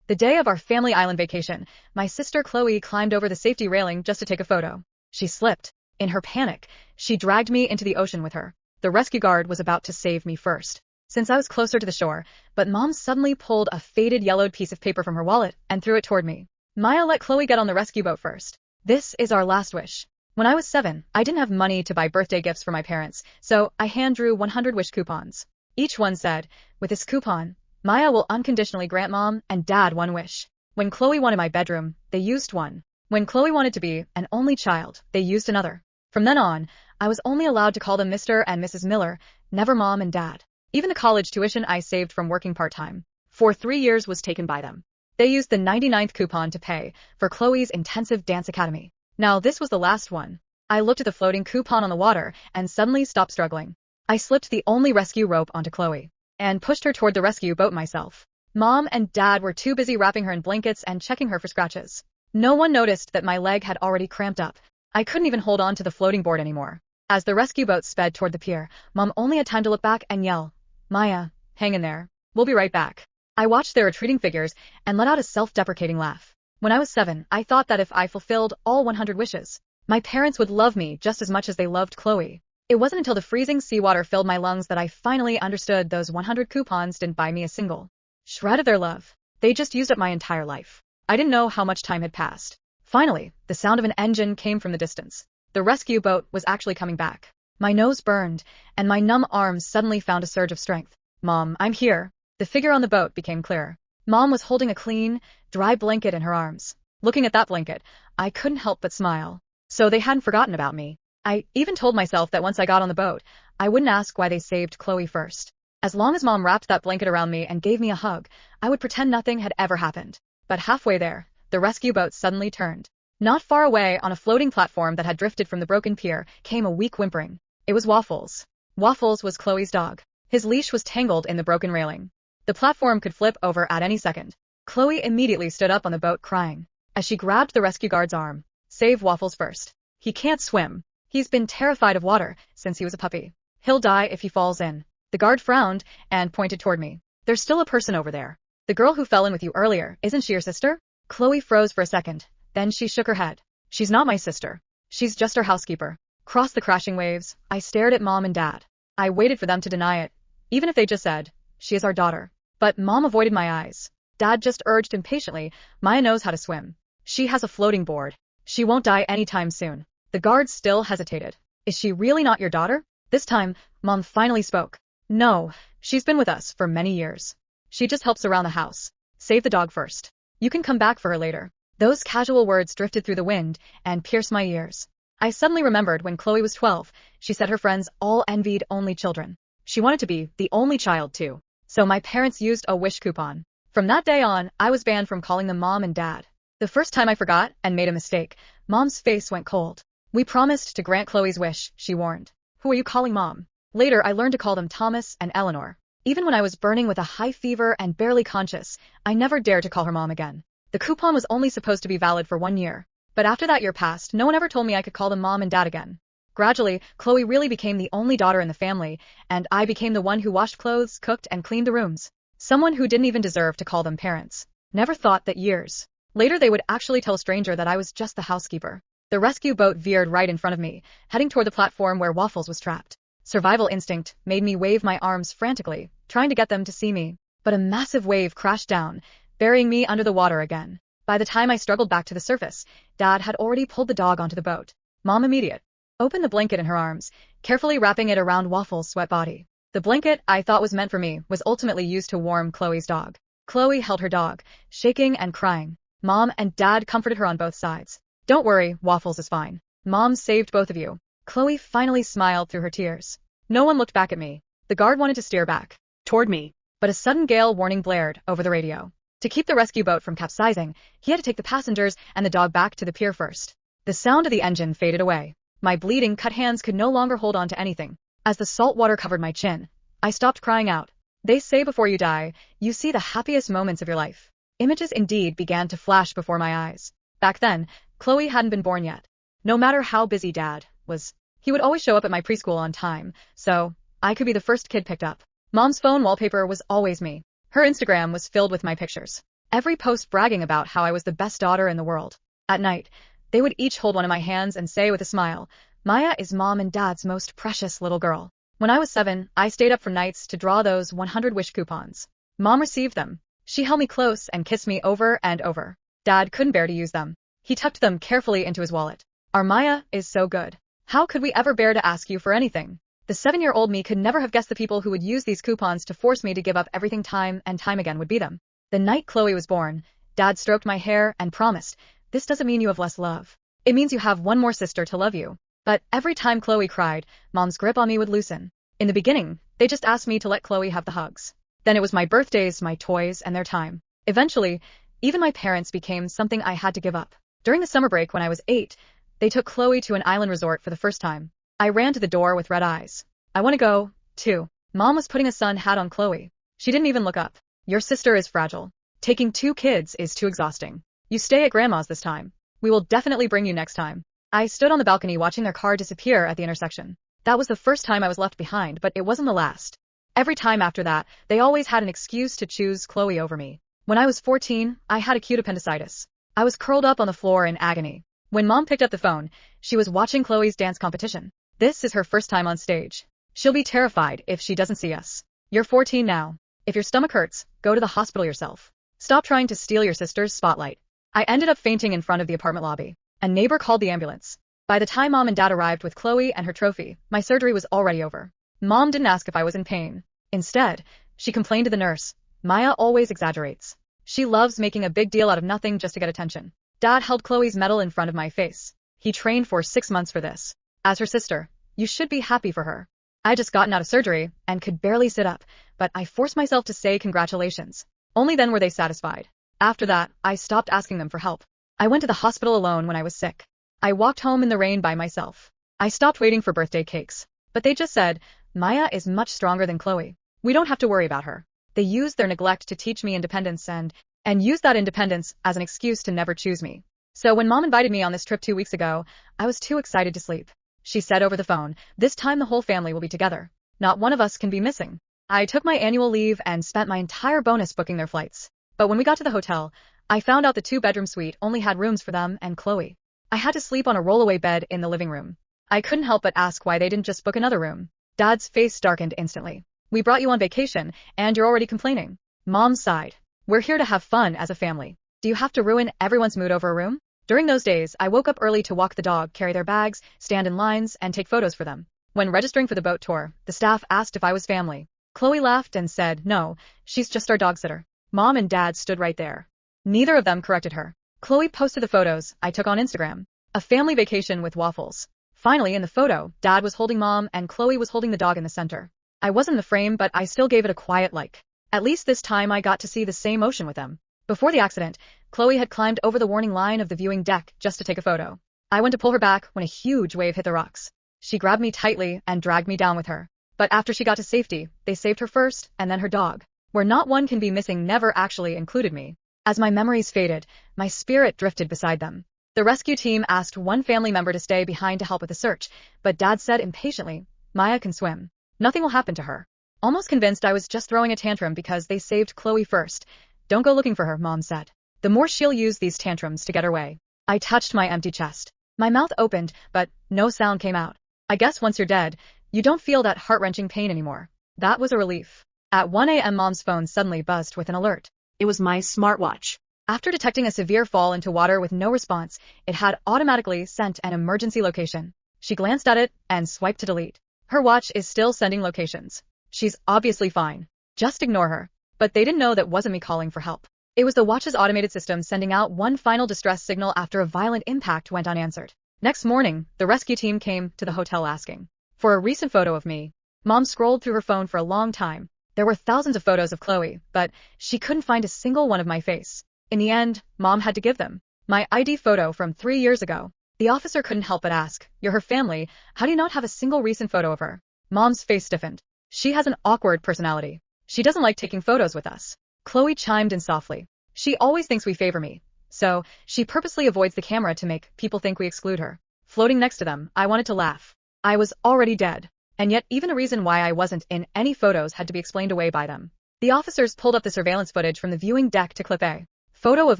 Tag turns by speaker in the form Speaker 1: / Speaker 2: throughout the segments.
Speaker 1: The day of our family island vacation, my sister Chloe climbed over the safety railing just to take a photo. She slipped. In her panic, she dragged me into the ocean with her. The rescue guard was about to save me first, since I was closer to the shore, but Mom suddenly pulled a faded yellowed piece of paper from her wallet and threw it toward me. Maya, let Chloe get on the rescue boat first. This is our last wish. When I was 7, I didn't have money to buy birthday gifts for my parents, so I hand-drew 100 wish coupons. Each one said, with this coupon, Maya will unconditionally grant Mom and Dad one wish. When Chloe wanted my bedroom, they used one. When Chloe wanted to be an only child, they used another. From then on, I was only allowed to call them Mr. and Mrs. Miller, never Mom and Dad. Even the college tuition I saved from working part-time for 3 years was taken by them. They used the 99th coupon to pay for Chloe's intensive dance academy. Now this was the last one. I looked at the floating coupon on the water and suddenly stopped struggling. I slipped the only rescue rope onto Chloe and pushed her toward the rescue boat myself. Mom and Dad were too busy wrapping her in blankets and checking her for scratches. No one noticed that my leg had already cramped up. I couldn't even hold on to the floating board anymore. As the rescue boat sped toward the pier, Mom only had time to look back and yell, Maya, hang in there. We'll be right back. I watched their retreating figures and let out a self-deprecating laugh. When I was 7, I thought that if I fulfilled all 100 wishes, my parents would love me just as much as they loved Chloe. It wasn't until the freezing seawater filled my lungs that I finally understood those 100 coupons didn't buy me a single shred of their love. They just used up my entire life. I didn't know how much time had passed. Finally, the sound of an engine came from the distance. The rescue boat was actually coming back. My nose burned, and my numb arms suddenly found a surge of strength. Mom, I'm here. The figure on the boat became clearer. Mom was holding a clean, dry blanket in her arms. Looking at that blanket, I couldn't help but smile. So they hadn't forgotten about me. I even told myself that once I got on the boat, I wouldn't ask why they saved Chloe first. As long as Mom wrapped that blanket around me and gave me a hug, I would pretend nothing had ever happened. But halfway there, the rescue boat suddenly turned. Not far away, on a floating platform that had drifted from the broken pier, came a weak whimpering. It was Waffles. Waffles was Chloe's dog. His leash was tangled in the broken railing. The platform could flip over at any second. Chloe immediately stood up on the boat crying, as she grabbed the rescue guard's arm. Save Waffles first. He can't swim. He's been terrified of water since he was a puppy. He'll die if he falls in. The guard frowned and pointed toward me. There's still a person over there. The girl who fell in with you earlier, isn't she your sister? Chloe froze for a second. Then she shook her head. She's not my sister. She's just our housekeeper. Across the crashing waves, I stared at Mom and Dad. I waited for them to deny it, even if they just said, she is our daughter. But Mom avoided my eyes. Dad just urged impatiently, Maya knows how to swim. She has a floating board. She won't die anytime soon. The guard still hesitated. Is she really not your daughter? This time, Mom finally spoke. No, she's been with us for many years. She just helps around the house. Save the dog first. You can come back for her later. Those casual words drifted through the wind and pierced my ears. I suddenly remembered when Chloe was 12, she said her friends all envied only children. She wanted to be the only child too. So my parents used a wish coupon. From that day on, I was banned from calling them Mom and Dad. The first time I forgot and made a mistake, Mom's face went cold. We promised to grant Chloe's wish, she warned. Who are you calling Mom? Later, I learned to call them Thomas and Eleanor. Even when I was burning with a high fever and barely conscious, I never dared to call her Mom again. The coupon was only supposed to be valid for 1 year. But after that year passed, no one ever told me I could call them Mom and Dad again. Gradually, Chloe really became the only daughter in the family, and I became the one who washed clothes, cooked, and cleaned the rooms. Someone who didn't even deserve to call them parents. Never thought that years later they would actually tell a stranger that I was just the housekeeper. The rescue boat veered right in front of me, heading toward the platform where Waffles was trapped. Survival instinct made me wave my arms frantically, trying to get them to see me. But a massive wave crashed down, burying me under the water again. By the time I struggled back to the surface, Dad had already pulled the dog onto the boat. Mom immediate opened the blanket in her arms, carefully wrapping it around Waffles' sweat body. The blanket I thought was meant for me was ultimately used to warm Chloe's dog. Chloe held her dog, shaking and crying. Mom and Dad comforted her on both sides. Don't worry, Waffles is fine. Mom saved both of you. Chloe finally smiled through her tears. No one looked back at me. The guard wanted to steer back toward me, but a sudden gale warning blared over the radio. To keep the rescue boat from capsizing, he had to take the passengers and the dog back to the pier first. The sound of the engine faded away. My bleeding, cut hands could no longer hold on to anything. As the salt water covered my chin, I stopped crying out. They say before you die, you see the happiest moments of your life. Images indeed began to flash before my eyes. Back then, Chloe hadn't been born yet. No matter how busy Dad was, he would always show up at my preschool on time, so I could be the first kid picked up. Mom's phone wallpaper was always me. Her Instagram was filled with my pictures. every post bragging about how I was the best daughter in the world. At night, they would each hold one of my hands and say with a smile, "Maya is mom and dad's most precious little girl." When I was 7, I stayed up for nights to draw those 100 wish coupons. Mom received them. She held me close and kissed me over and over. Dad couldn't bear to use them. He tucked them carefully into his wallet. Our Maya is so good. How could we ever bear to ask you for anything? The 7-year-old me could never have guessed the people who would use these coupons to force me to give up everything time and time again would be them. The night Chloe was born, Dad stroked my hair and promised, "This doesn't mean you have less love. It means you have one more sister to love you." But every time Chloe cried, Mom's grip on me would loosen. In the beginning, they just asked me to let Chloe have the hugs. Then it was my birthdays, my toys, and their time. Eventually, even my parents became something I had to give up. During the summer break when I was 8, they took Chloe to an island resort for the first time. I ran to the door with red eyes. "I want to go, too." Mom was putting a sun hat on Chloe. She didn't even look up. "Your sister is fragile. Taking 2 kids is too exhausting. You stay at grandma's this time. We will definitely bring you next time." I stood on the balcony watching their car disappear at the intersection. That was the first time I was left behind, but it wasn't the last. Every time after that, they always had an excuse to choose Chloe over me. When I was 14, I had acute appendicitis. I was curled up on the floor in agony. When Mom picked up the phone, she was watching Chloe's dance competition. This is her first time on stage. She'll be terrified if she doesn't see us. "You're 14 now. If your stomach hurts, go to the hospital yourself. Stop trying to steal your sister's spotlight." I ended up fainting in front of the apartment lobby. A neighbor called the ambulance. By the time Mom and Dad arrived with Chloe and her trophy, my surgery was already over. Mom didn't ask if I was in pain. Instead, she complained to the nurse, "Maya always exaggerates. She loves making a big deal out of nothing just to get attention." Dad held Chloe's medal in front of my face. He trained for 6 months for this. As her sister, you should be happy for her. I had just gotten out of surgery and could barely sit up, but I forced myself to say congratulations. Only then were they satisfied. After that, I stopped asking them for help. I went to the hospital alone when I was sick. I walked home in the rain by myself. I stopped waiting for birthday cakes. But they just said, "Maya is much stronger than Chloe. We don't have to worry about her." They used their neglect to teach me independence and used that independence as an excuse to never choose me. So when Mom invited me on this trip 2 weeks ago, I was too excited to sleep. She said over the phone, "This time the whole family will be together. Not one of us can be missing." I took my annual leave and spent my entire bonus booking their flights. But when we got to the hotel, I found out the 2-bedroom suite only had rooms for them and Chloe. I had to sleep on a rollaway bed in the living room. I couldn't help but ask why they didn't just book another room. Dad's face darkened instantly. "We brought you on vacation, and you're already complaining." Mom sighed. "We're here to have fun as a family. Do you have to ruin everyone's mood over a room?" During those days, I woke up early to walk the dog, carry their bags, stand in lines, and take photos for them. When registering for the boat tour, the staff asked if I was family. Chloe laughed and said, "No, she's just our dog sitter." Mom and Dad stood right there. Neither of them corrected her. Chloe posted the photos I took on Instagram. A family vacation with waffles. Finally, in the photo, Dad was holding Mom and Chloe was holding the dog in the center. I wasn't in the frame, but I still gave it a quiet like. At least this time I got to see the same ocean with them. Before the accident, Chloe had climbed over the warning line of the viewing deck just to take a photo. I went to pull her back when a huge wave hit the rocks. She grabbed me tightly and dragged me down with her. But after she got to safety, they saved her first and then her dog. Where not one can be missing never actually included me. As my memories faded, my spirit drifted beside them. The rescue team asked one family member to stay behind to help with the search, but Dad said impatiently, "Maya can swim. Nothing will happen to her." Almost convinced I was just throwing a tantrum because they saved Chloe first. "Don't go looking for her," Mom said. "The more she'll use these tantrums to get her way." I touched my empty chest. My mouth opened, but no sound came out. I guess once you're dead, you don't feel that heart-wrenching pain anymore. That was a relief. At 1 a.m. Mom's phone suddenly buzzed with an alert. It was my smartwatch. After detecting a severe fall into water with no response, it had automatically sent an emergency location. She glanced at it and swiped to delete. Her watch is still sending locations. She's obviously fine. Just ignore her. But they didn't know that wasn't me calling for help. It was the watch's automated system sending out one final distress signal after a violent impact went unanswered. Next morning, the rescue team came to the hotel asking for a recent photo of me. Mom scrolled through her phone for a long time. There were thousands of photos of Chloe, but she couldn't find a single one of my face. In the end, Mom had to give them. My ID photo from 3 years ago. The officer couldn't help but ask, "You're her family, how do you not have a single recent photo of her?" Mom's face stiffened. "She has an awkward personality. She doesn't like taking photos with us." Chloe chimed in softly. "She always thinks we favor me. So, she purposely avoids the camera to make people think we exclude her." Floating next to them, I wanted to laugh. I was already dead. And yet even a reason why I wasn't in any photos had to be explained away by them. The officers pulled up the surveillance footage from the viewing deck to clip A. Photo of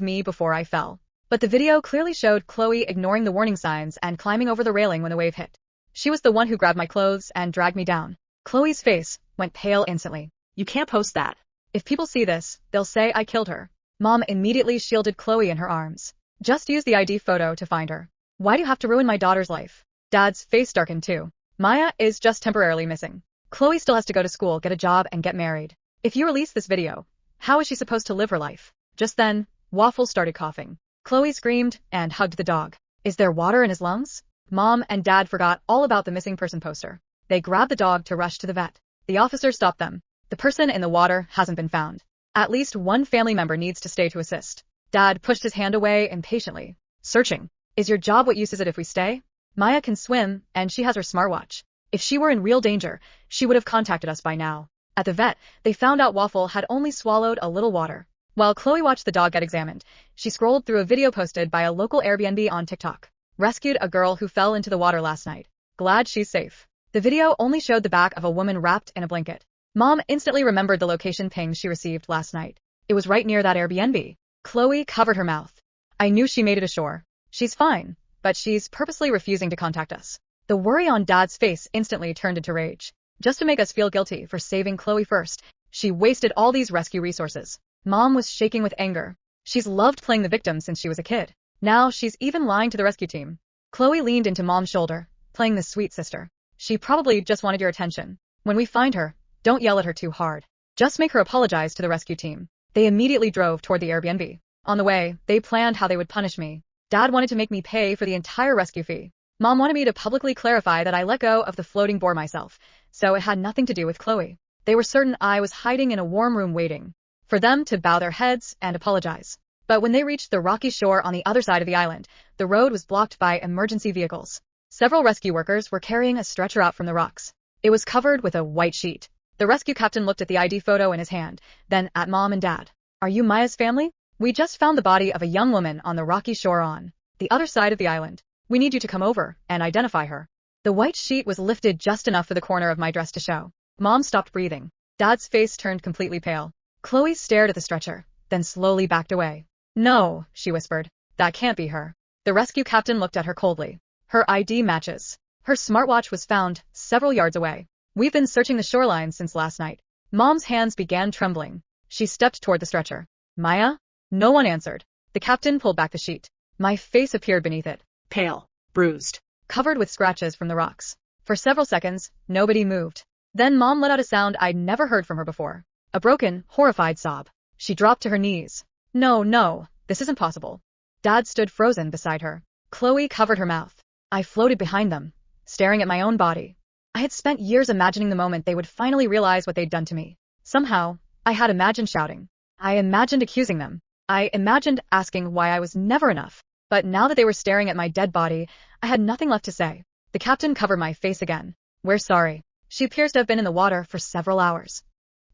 Speaker 1: me before I fell. But the video clearly showed Chloe ignoring the warning signs and climbing over the railing when the wave hit. She was the one who grabbed my clothes and dragged me down. Chloe's face went pale instantly.
Speaker 2: You can't post that.
Speaker 1: If people see this, they'll say I killed her. Mom immediately shielded Chloe in her arms. Just use the ID photo to find her. Why do you have to ruin my daughter's life? Dad's face darkened too. Maya is just temporarily missing. Chloe still has to go to school, get a job, and get married. If you release this video, how is she supposed to live her life? Just then, Waffles started coughing. Chloe screamed and hugged the dog. Is there water in his lungs? Mom and Dad forgot all about the missing person poster. They grabbed the dog to rush to the vet. The officer stopped them. The person in the water hasn't been found. At least one family member needs to stay to assist. Dad pushed his hand away impatiently. Searching. Is your job what use is it if we stay? Maya can swim, and she has her smartwatch. If she were in real danger, she would have contacted us by now. At the vet, they found out Waffle had only swallowed a little water. While Chloe watched the dog get examined, she scrolled through a video posted by a local Airbnb on TikTok. Rescued a girl who fell into the water last night. Glad she's safe. The video only showed the back of a woman wrapped in a blanket. Mom instantly remembered the location ping she received last night. It was right near that Airbnb. Chloe covered her mouth. I knew she made it ashore. She's fine, but she's purposely refusing to contact us. The worry on Dad's face instantly turned into rage. Just to make us feel guilty for saving Chloe first, she wasted all these rescue resources. Mom was shaking with anger. She's loved playing the victim since she was a kid. Now she's even lying to the rescue team. Chloe leaned into Mom's shoulder, playing the sweet sister. She probably just wanted your attention. When we find her, don't yell at her too hard. Just make her apologize to the rescue team. They immediately drove toward the Airbnb. On the way, they planned how they would punish me. Dad wanted to make me pay for the entire rescue fee. Mom wanted me to publicly clarify that I let go of the floating board myself, so it had nothing to do with Chloe. They were certain I was hiding in a warm room waiting for them to bow their heads and apologize. But when they reached the rocky shore on the other side of the island, the road was blocked by emergency vehicles. Several rescue workers were carrying a stretcher out from the rocks. It was covered with a white sheet. The rescue captain looked at the ID photo in his hand, then at Mom and Dad. Are you Maya's family? We just found the body of a young woman on the rocky shore on the other side of the island. We need you to come over and identify her. The white sheet was lifted just enough for the corner of my dress to show. Mom stopped breathing. Dad's face turned completely pale. Chloe stared at the stretcher, then slowly backed away. No, she whispered. That can't be her. The rescue captain looked at her coldly. Her ID matches. Her smartwatch was found several yards away. We've been searching the shoreline since last night. Mom's hands began trembling. She stepped toward the stretcher. Maya? No one answered. The captain pulled back the sheet. My face appeared beneath it.
Speaker 2: Pale, bruised,
Speaker 1: covered with scratches from the rocks. For several seconds, nobody moved. Then Mom let out a sound I'd never heard from her before. A broken, horrified sob. She dropped to her knees. No, this isn't possible. Dad stood frozen beside her. Chloe covered her mouth. I floated behind them, staring at my own body. I had spent years imagining the moment they would finally realize what they'd done to me. Somehow, I had imagined shouting. I imagined accusing them. I imagined asking why I was never enough. But now that they were staring at my dead body, I had nothing left to say. The captain covered my face again. We're sorry. She appears to have been in the water for several hours.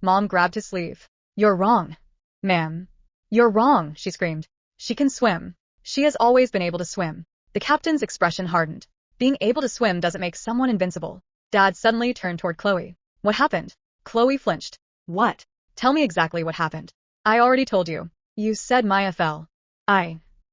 Speaker 1: Mom grabbed his sleeve. You're wrong. Ma'am. You're wrong, she screamed. She can swim. She has always been able to swim. The captain's expression hardened. Being able to swim doesn't make someone invincible. Dad suddenly turned toward Chloe. What happened? Chloe flinched. What? Tell me exactly what happened. I already told you. You said Maya fell.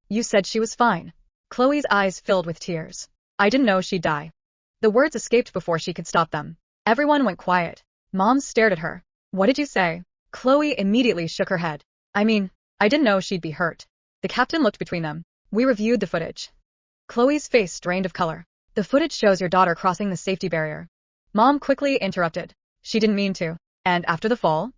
Speaker 1: You said she was fine. Chloe's eyes filled with tears. I didn't know she'd die. The words escaped before she could stop them. Everyone went quiet. Mom stared at her. What did you say? Chloe immediately shook her head. I didn't know she'd be hurt. The captain looked between them. We reviewed the footage. Chloe's face drained of color. The footage shows your daughter crossing the safety barrier. Mom quickly interrupted. She didn't mean to. And after the fall?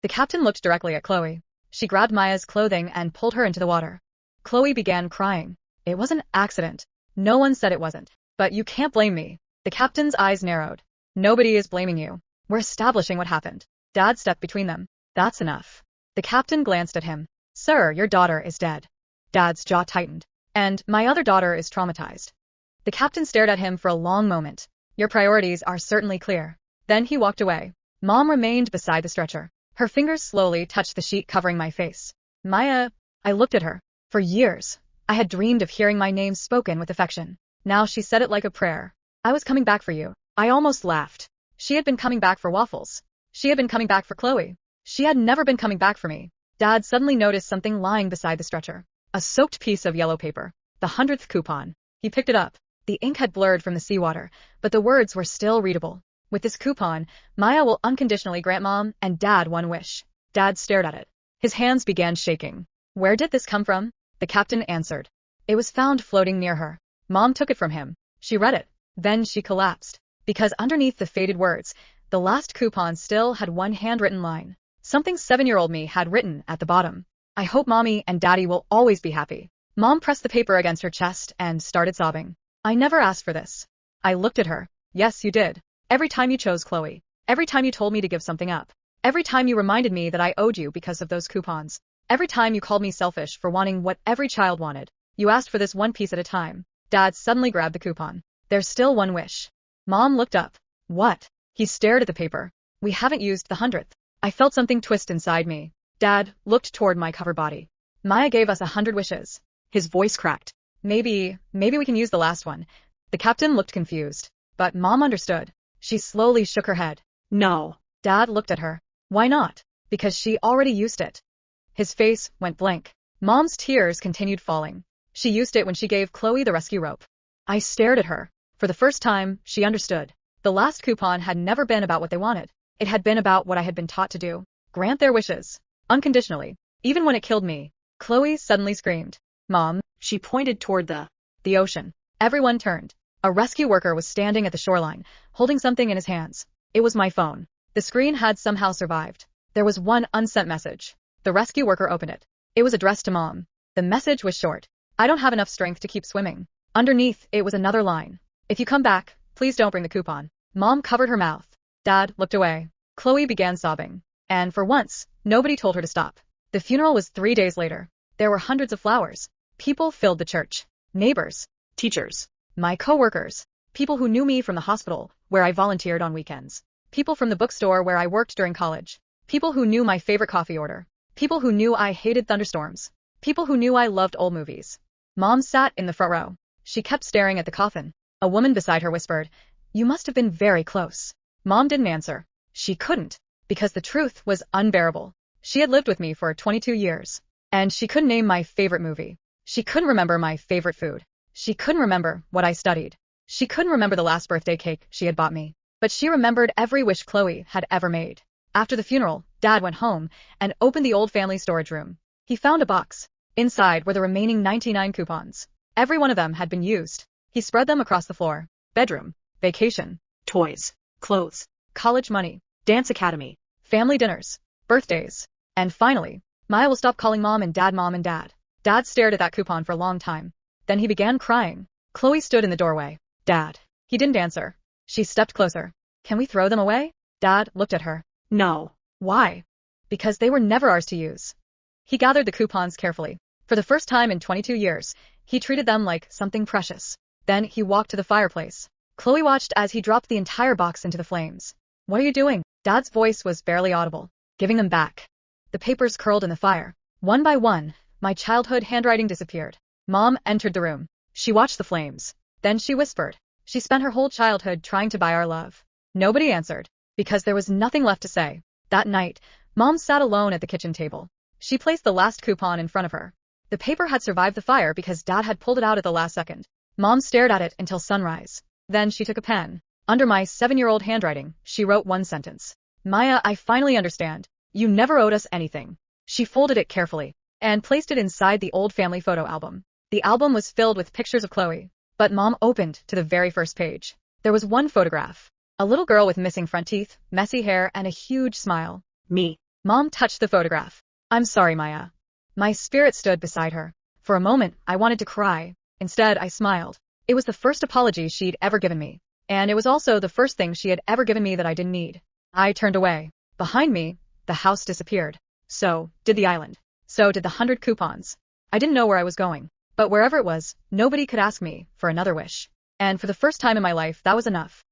Speaker 1: The captain looked directly at Chloe. She grabbed Maya's clothing and pulled her into the water. Chloe began crying. It was an accident. No one said it wasn't. But you can't blame me. The captain's eyes narrowed. Nobody is blaming you. We're establishing what happened. Dad stepped between them. That's enough. The captain glanced at him. Sir, your daughter is dead. Dad's jaw tightened. And my other daughter is traumatized. The captain stared at him for a long moment. Your priorities are certainly clear. Then he walked away. Mom remained beside the stretcher. Her fingers slowly touched the sheet covering my face. Maya, I looked at her. For years, I had dreamed of hearing my name spoken with affection. Now she said it like a prayer. I was coming back for you. I almost laughed. She had been coming back for Waffles. She had been coming back for Chloe. She had never been coming back for me. Dad suddenly noticed something lying beside the stretcher. A soaked piece of yellow paper. The 100th coupon. He picked it up. The ink had blurred from the seawater, but the words were still readable. With this coupon, Maya will unconditionally grant Mom and Dad one wish. Dad stared at it. His hands began shaking. Where did this come from? The captain answered. It was found floating near her. Mom took it from him. She read it. Then she collapsed. Because underneath the faded words, the last coupon still had one handwritten line. Something 7-year-old me had written at the bottom. I hope Mommy and Daddy will always be happy. Mom pressed the paper against her chest and started sobbing. I never asked for this. I looked at her. Yes, you did. Every time you chose Chloe. Every time you told me to give something up. Every time you reminded me that I owed you because of those coupons. Every time you called me selfish for wanting what every child wanted. You asked for this one piece at a time. Dad suddenly grabbed the coupon. There's still one wish. Mom looked up. What? He stared at the paper. We haven't used the 100th. I felt something twist inside me. Dad looked toward my covered body. Maya gave us 100 wishes. His voice cracked. Maybe we can use the last one. The captain looked confused. But Mom understood. She slowly shook her head. No. Dad looked at her. Why not? Because she already used it. His face went blank. Mom's tears continued falling. She used it when she gave Chloe the rescue rope. I stared at her. For the first time, she understood. The last coupon had never been about what they wanted. It had been about what I had been taught to do. Grant their wishes. Unconditionally. Even when it killed me. Chloe suddenly screamed. Mom. She pointed toward the ocean. Everyone turned. A rescue worker was standing at the shoreline, holding something in his hands. It was my phone. The screen had somehow survived. There was one unsent message. The rescue worker opened it. It was addressed to Mom. The message was short. I don't have enough strength to keep swimming. Underneath, it was another line. If you come back, please don't bring the coupon. Mom covered her mouth. Dad looked away. Chloe began sobbing. And for once, nobody told her to stop. The funeral was 3 days later. There were hundreds of flowers. People filled the church. Neighbors. Teachers. My co-workers. People who knew me from the hospital, where I volunteered on weekends. People from the bookstore where I worked during college. People who knew my favorite coffee order. People who knew I hated thunderstorms. People who knew I loved old movies. Mom sat in the front row. She kept staring at the coffin. A woman beside her whispered, You must have been very close. Mom didn't answer. She couldn't, because the truth was unbearable. She had lived with me for 22 years. And she couldn't name my favorite movie. She couldn't remember my favorite food. She couldn't remember what I studied. She couldn't remember the last birthday cake she had bought me. But she remembered every wish Chloe had ever made. After the funeral, Dad went home and opened the old family storage room. He found a box. Inside were the remaining 99 coupons. Every one of them had been used. He spread them across the floor. Bedroom. Vacation. Toys. Clothes. College money. Dance academy. Family dinners. Birthdays. And finally, Maya will stop calling Mom and Dad. Dad stared at that coupon for a long time. Then he began crying. Chloe stood in the doorway. Dad. He didn't answer. She stepped closer. Can we throw them away? Dad looked at her. No. Why? Because they were never ours to use. He gathered the coupons carefully. For the first time in 22 years, he treated them like something precious. Then he walked to the fireplace. Chloe watched as he dropped the entire box into the flames. What are you doing? Dad's voice was barely audible. Giving them back. The papers curled in the fire. One by one, my childhood handwriting disappeared. Mom entered the room. She watched the flames. Then she whispered. She spent her whole childhood trying to buy our love. Nobody answered, because there was nothing left to say. That night, Mom sat alone at the kitchen table. She placed the last coupon in front of her. The paper had survived the fire because Dad had pulled it out at the last second. Mom stared at it until sunrise. Then she took a pen. Under my 7-year-old handwriting, she wrote one sentence. Maya, I finally understand. You never owed us anything. She folded it carefully and placed it inside the old family photo album. The album was filled with pictures of Chloe, but Mom opened to the very first page. There was one photograph. A little girl with missing front teeth, messy hair, and a huge smile. Me. Mom touched the photograph. I'm sorry, Maya. My spirit stood beside her. For a moment, I wanted to cry. Instead, I smiled. It was the first apology she'd ever given me. And it was also the first thing she had ever given me that I didn't need. I turned away. Behind me, the house disappeared. So did the island. So did the 100 coupons. I didn't know where I was going. But wherever it was, nobody could ask me for another wish. And for the first time in my life, that was enough.